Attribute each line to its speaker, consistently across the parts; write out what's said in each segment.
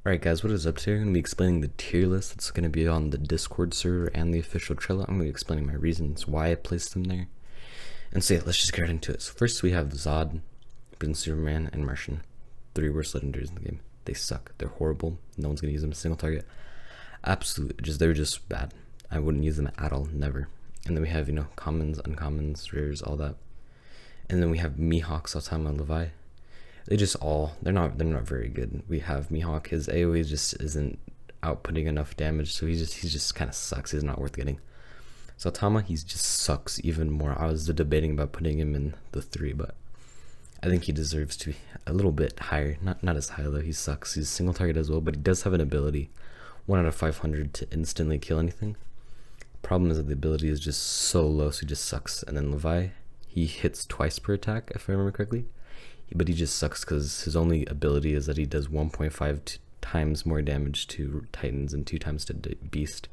Speaker 1: Alright guys, what is up today? I'm going to be explaining the tier list that's going to be on the Discord server and the official Trello. I'm going to be explaining my reasons why I placed them there. And so yeah, let's just get right into it. So first we have Zod, Prince Superman, and Martian. 3 worst legendaries in the game. They suck. They're horrible. No one's going to use them. Single target. Absolutely. They're just bad. I wouldn't use them at all. Never. And then we have, commons, uncommons, rares, all that. And then we have Mihawk, Saitama, and Levi. They're not very good. We have Mihawk, his AoE just isn't outputting enough damage, so he just kind of sucks. He's not worth getting. Saitama, he just sucks even more. I was debating about putting him in the 3, but I think he deserves to be a little bit higher. Not as high though. He sucks. He's single target as well, but he does have an ability, 1 out of 500 to instantly kill anything. Problem is that the ability is just so low, so he just sucks. And then Levi, he hits twice per attack, if I remember correctly. But he just sucks because his only ability is that he does 1.5 times more damage to Titans and 2 times to Beast.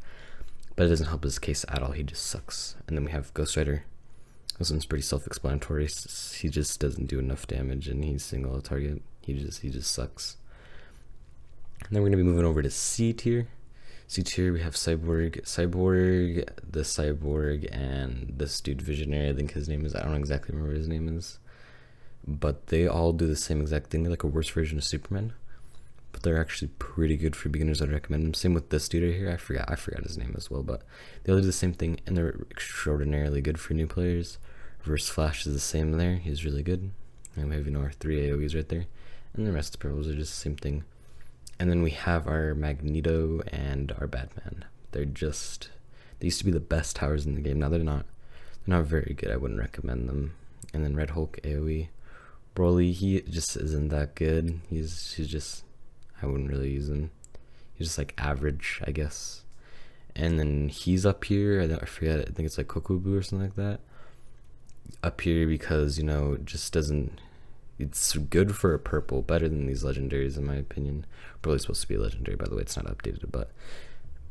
Speaker 1: But it doesn't help his case at all. He just sucks. And then we have Ghost Rider. This one's pretty self-explanatory. He just doesn't do enough damage, and he's single target. He just sucks. And then we're gonna be moving over to C tier. C tier, we have Cyborg, the Cyborg, and this dude Visionary. I think his name is. I don't exactly remember what his name is. But they all do the same exact thing. They're like a worse version of Superman, but they're actually pretty good for beginners. I'd recommend them. Same with this dude right here. I forgot his name as well, but they all do the same thing, and they're extraordinarily good for new players. Reverse Flash is the same there. He's really good. And we have our 3 AoEs right there, and the rest of the purples are just the same thing. And then we have our Magneto and our Batman. They used to be the best towers in the game. Now they're not very good. I wouldn't recommend them. And then Red Hulk AoE. Broly, he just isn't that good. He's just, I wouldn't really use him. He's just like average, I guess. And then he's up here. I forget. I think it's like Kokubu or something like that. Up here because it just doesn't. It's good for a purple, better than these legendaries in my opinion. Broly's supposed to be a legendary, by the way. It's not updated, but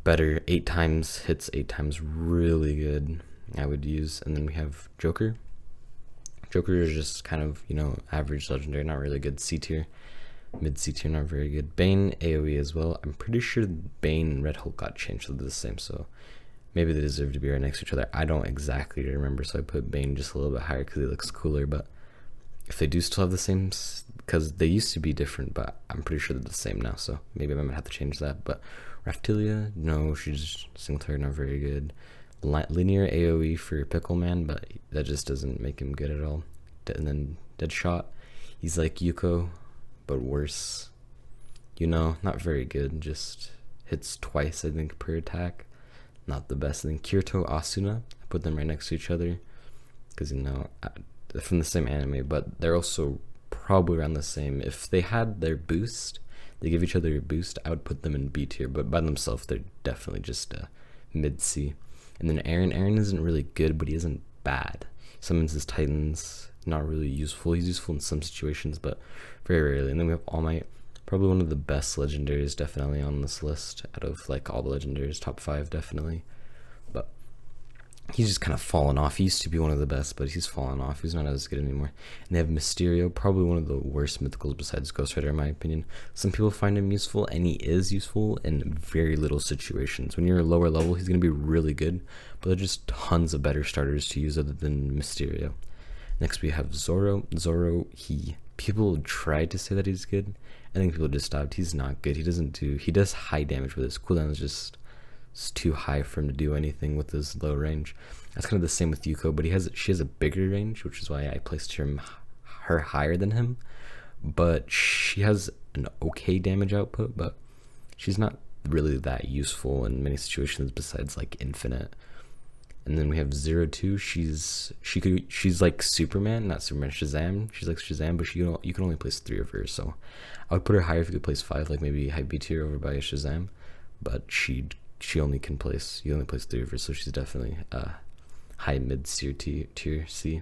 Speaker 1: better. 8 times hits, 8 times, really good. I would use. And then we have Joker. Joker is just kind of, average legendary, not really good. C tier, mid C tier, not very good. Bane AoE as well. I'm pretty sure Bane and Red Hulk got changed, so they're the same. So maybe they deserve to be right next to each other. I don't exactly remember, so I put Bane just a little bit higher because he looks cooler. But if they do still have the same, because they used to be different, but I'm pretty sure they're the same now. So maybe I might have to change that. But Raphtalia, no, she's single target, not very good. Linear AoE for Pickle Man, but that just doesn't make him good at all. And then Deadshot, he's like Yuko, but worse. Not very good. Just hits twice, I think, per attack. Not the best. And then Kirito, Asuna, I put them right next to each other because they're from the same anime, but they're also probably around the same. If they had their boost, they give each other a boost, I would put them in B tier, but by themselves, they're definitely just mid C. And then Aaron isn't really good, but he isn't bad. He summons his Titans, not really useful. He's useful in some situations, but very rarely. And then we have All Might, probably one of the best legendaries, definitely on this list out of like all the legendaries, top 5 definitely. But he's just kind of fallen off. He used to be one of the best, but he's fallen off. He's not as good anymore. And they have Mysterio, probably one of the worst mythicals besides Ghost Rider in my opinion. Some people find him useful, and he is useful in very little situations. When you're a lower level, he's going to be really good, but there are just tons of better starters to use other than Mysterio. Next we have Zoro. People tried to say that he's good. I think people just stopped. He's not good. He does high damage, but his cooldown is just too high for him to do anything with his low range. That's kind of the same with Yuko, but she has a bigger range, which is why I placed her higher than him. But she has an okay damage output, but she's not really that useful in many situations besides like infinite. And then we have 02. She's like Superman, not Superman, Shazam. She's like Shazam, but you can only place 3 of her. So I would put her higher if you could place 5, like maybe high B tier over by Shazam. But you only place 3 of her, so she's definitely high mid tier C.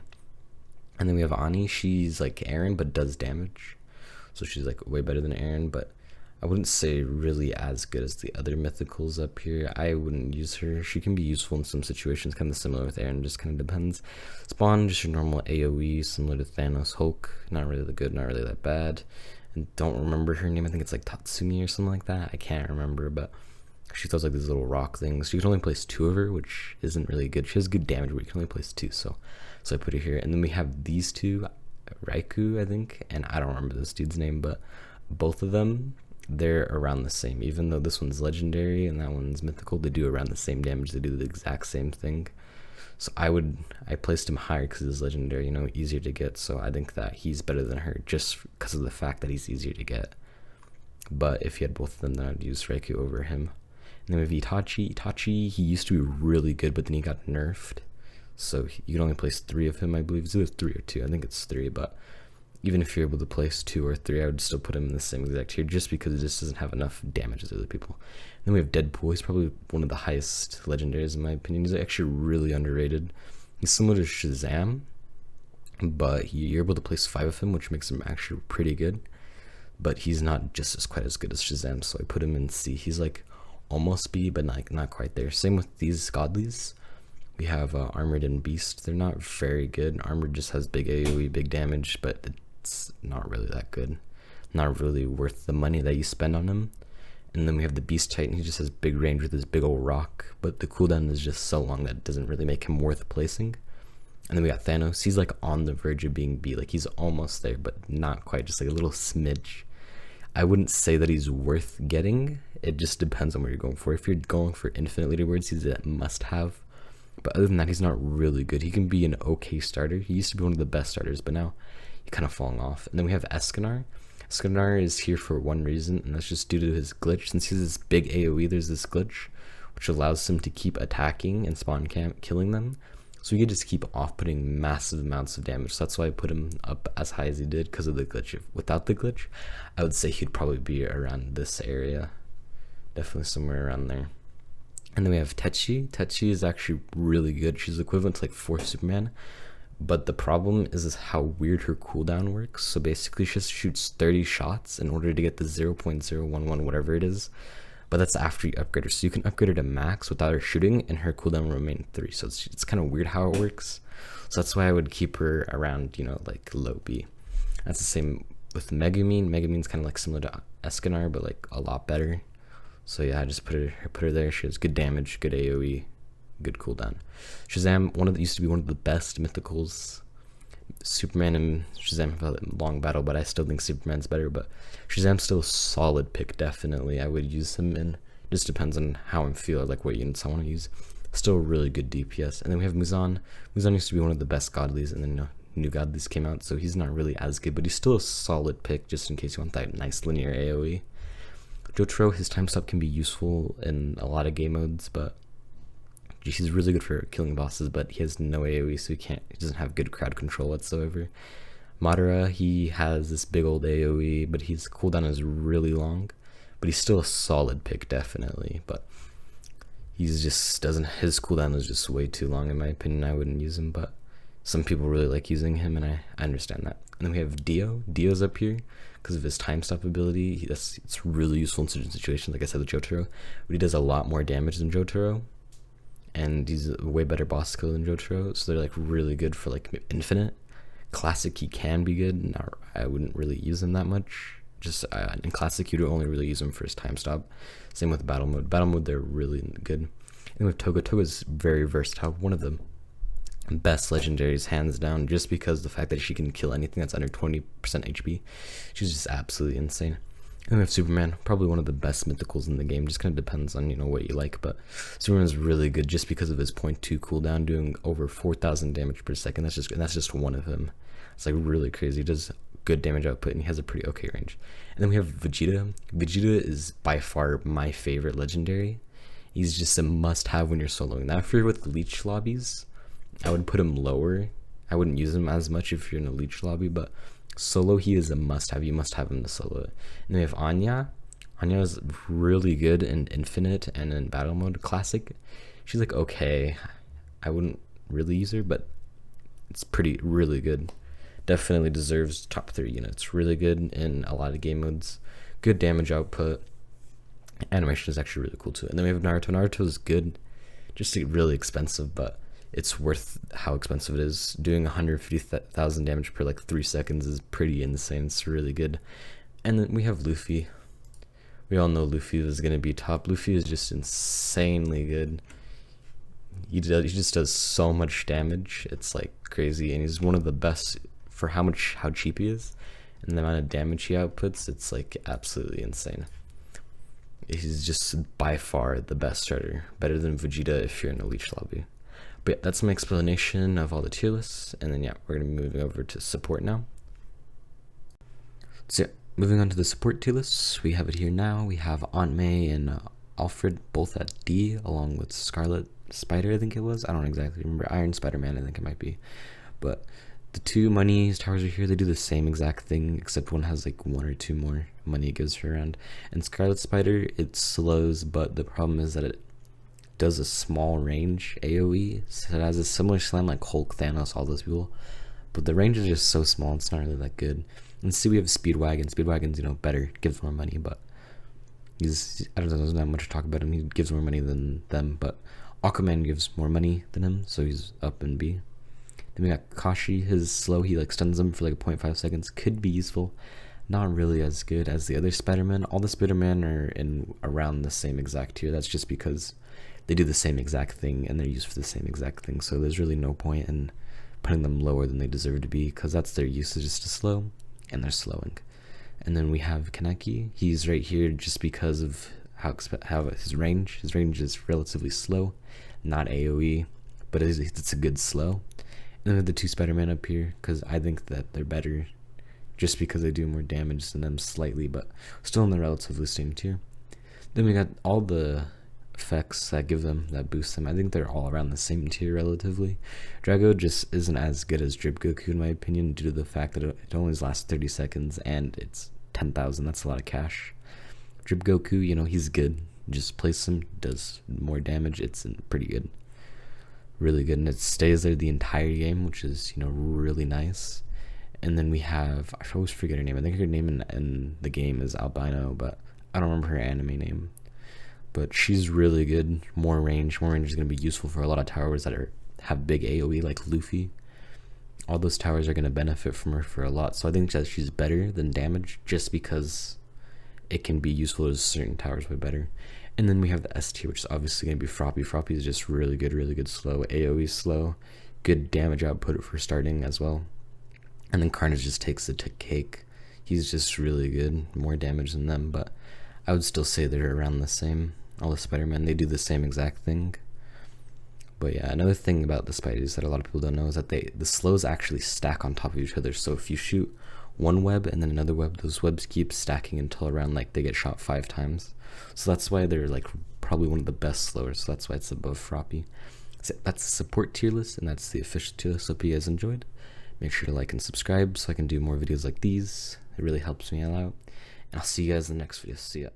Speaker 1: And then we have Ani. She's like Aaron, but does damage. So she's like way better than Aaron, but I wouldn't say really as good as the other mythicals up here. I wouldn't use her. She can be useful in some situations, kind of similar with Aaron, just kind of depends. Spawn, just your normal AoE, similar to Thanos. Hulk, not really that good, not really that bad. and don't remember her name. I think it's like Tatsumi or something like that. I can't remember, but she throws like these little rock things. You can only place 2 of her, which isn't really good. She has good damage, but you can only place 2, so I put it here. And then we have these 2, Raikou, I think, and I don't remember this dude's name, but both of them, they're around the same. Even though this one's legendary and that one's mythical, they do around the same damage. They do the exact same thing. So I placed him higher because he's legendary, you know, easier to get. So I think that he's better than her just because of the fact that he's easier to get. But if you had both of them, then I'd use Raikou over him. And then we have Itachi. Itachi, he used to be really good, but then he got nerfed. So you can only place 3 of him, I believe. It's either 3 or 2. I think it's 3, but even if you're able to place 2 or 3, I would still put him in the same exact tier just because it just doesn't have enough damage as other people. And then we have Deadpool. He's probably one of the highest legendaries in my opinion. He's actually really underrated. He's similar to Shazam, but you're able to place 5 of him, which makes him actually pretty good. But he's not just as quite as good as Shazam, so I put him in C. He's like almost B, but not quite there. Same with these godlies. We have Armored and Beast. They're not very good. Armored just has big AoE, big damage, but it's not really that good. Not really worth the money that you spend on him. And then we have the Beast Titan. He just has big range with his big old rock, but the cooldown is just so long that it doesn't really make him worth placing. And then we got Thanos. He's like on the verge of being B. Like he's almost there, but not quite. Just like a little smidge. I wouldn't say that he's worth getting. It just depends on what you're going for. If you're going for infinite leaderboards, he's a must-have. But other than that, he's not really good. He can be an okay starter. He used to be one of the best starters, but now he's kind of falling off. And then we have Escanar. Escanar is here for one reason, and that's just due to his glitch. Since he has this big AoE, there's this glitch, which allows him to keep attacking and spawn camp, killing them. So he could just keep off-putting massive amounts of damage. So that's why I put him up as high as he did, because of the glitch. Without the glitch, I would say he'd probably be around this area. Definitely somewhere around there. And then we have Techi. Techi is actually really good. She's equivalent to like 4 Superman. But the problem is how weird her cooldown works. So basically she just shoots 30 shots in order to get the 0.011 whatever it is. But that's after you upgrade her. So you can upgrade her to max without her shooting, and her cooldown will remain 3. So it's kind of weird how it works. So that's why I would keep her around, you know, like low B. That's the same with Megumin. Megumin's kind of like similar to Escanar, but like a lot better. So yeah, I just put her there. She has good damage, good AoE, good cooldown. Shazam, used to be one of the best mythicals. Superman and Shazam have a long battle, but I still think Superman's better. But Shazam's still a solid pick, definitely. I would use him in. Just depends on how I'm feeling, like what units I want to use. Still really good DPS. And then we have Muzan. Muzan used to be one of the best godlies, and then new godlies came out, so he's not really as good, but he's still a solid pick just in case you want that nice linear AoE. Jotaro, his time stop can be useful in a lot of game modes, but he's really good for killing bosses, but he has no AoE, so he doesn't have good crowd control whatsoever. Madara, he has this big old AoE, but his cooldown is really long, but he's still a solid pick, definitely, but his cooldown is just way too long in my opinion. I wouldn't use him, but some people really like using him, and I understand that. And then we have Dio. Dio's up here because of his time stop ability. It's really useful in certain situations, like I said with Jotaro, but he does a lot more damage than Jotaro, and he's a way better boss killer than Jotaro, so they're like really good for like infinite. Classic, he can be good. I wouldn't really use him that much. Just in classic, you'd only really use him for his time stop. Same with battle mode. Battle mode, they're really good. And with Toga, Toga's very versatile. One of the best legendaries, hands down, just because the fact that she can kill anything that's under 20% HP. She's just absolutely insane. And we have Superman, probably one of the best mythicals in the game. Just kind of depends on, you know, what you like, but Superman's really good just because of his 0.2 cooldown, doing over 4,000 damage per second. That's just one of him. It's like really crazy. He does good damage output, and he has a pretty okay range. And then we have Vegeta. Vegeta is by far my favorite legendary. He's just a must-have when you're soloing. Now, if you're with leech lobbies, I would put him lower. I wouldn't use him as much if you're in a leech lobby, but solo, he is a must-have. You must have him to solo it. And then we have Anya. Anya is really good in Infinite and in Battle Mode. Classic, she's like okay. I wouldn't really use her, but it's really good. Definitely deserves top 3 units. Really good in a lot of game modes. Good damage output. Animation is actually really cool too. And then we have Naruto. Naruto is good, just really expensive, but it's worth how expensive it is. Doing 150,000 damage per like 3 seconds is pretty insane. It's really good. And then we have Luffy. We all know Luffy is going to be top. Luffy is just insanely good. He just does so much damage. It's like crazy, and he's one of the best for how cheap he is, and the amount of damage he outputs. It's like absolutely insane. He's just by far the best starter, better than Vegeta if you're in a leech lobby. But yeah, that's my explanation of all the tier lists, and then yeah, we're gonna be moving over to support now. So yeah, moving on to the support tier lists, we have it here now. We have Aunt May and Alfred both at D, along with Scarlet Spider, I think it was. I don't exactly remember. Iron Spider-Man, I think it might be. But the two money towers are here. They do the same exact thing, except one has like one or two more money it gives her around. And Scarlet Spider, it slows, but the problem is that it does a small range AoE. So it has a similar slam like Hulk, Thanos, all those people. But the range is just so small, it's not really that good. And see, we have Speedwagon. Speedwagon's, better, gives more money, but I don't know, doesn't have much to talk about him. He gives more money than them, but Aquaman gives more money than him, so he's up in B. Then we got Kashi. His slow, he like stuns them for like 0.5 seconds. Could be useful. Not really as good as the other Spider-Man. All the Spider-Man are in around the same exact tier. That's just because they do the same exact thing and they're used for the same exact thing. So there's really no point in putting them lower than they deserve to be, because that's their usage is to slow, and they're slowing. And then we have Kaneki. He's right here just because of how his range. His range is relatively slow, not AoE, but it's a good slow. And then we have the two Spider-Man up here, because I think that they're better just because they do more damage than them slightly, but still in the relatively same tier. Then we got all the effects that boost them. I think they're all around the same tier relatively. Drago just isn't as good as Drip Goku in my opinion, due to the fact that it only lasts 30 seconds and it's 10,000. That's a lot of cash. Drip Goku, he's good. Just place him, does more damage. It's pretty good. Really good, and it stays there the entire game, which is, really nice. And then we have, I always forget her name. I think her name in the game is Albino, but I don't remember her anime name. But she's really good. More range is going to be useful for a lot of towers that have big AoE, like Luffy. All those towers are going to benefit from her for a lot. So I think that she's better than damage, just because it can be useful as certain towers way better. And then we have the S tier, which is obviously going to be Froppy. Froppy is just really good slow. AoE slow. Good damage output for starting as well. And then Carnage just takes the cake. He's just really good. More damage than them, but I would still say they're around the same. All the Spider-Man, they do the same exact thing. But yeah, another thing about the Spideys that a lot of people don't know is that the slows actually stack on top of each other. So if you shoot one web and then another web, those webs keep stacking until around like they get shot 5 times. So that's why they're like probably one of the best slowers. So that's why it's above Froppy. So that's the support tier list, and that's the official tier list. Hope you guys enjoyed. Make sure to like and subscribe so I can do more videos like these. It really helps me out. And I'll see you guys in the next video. See ya.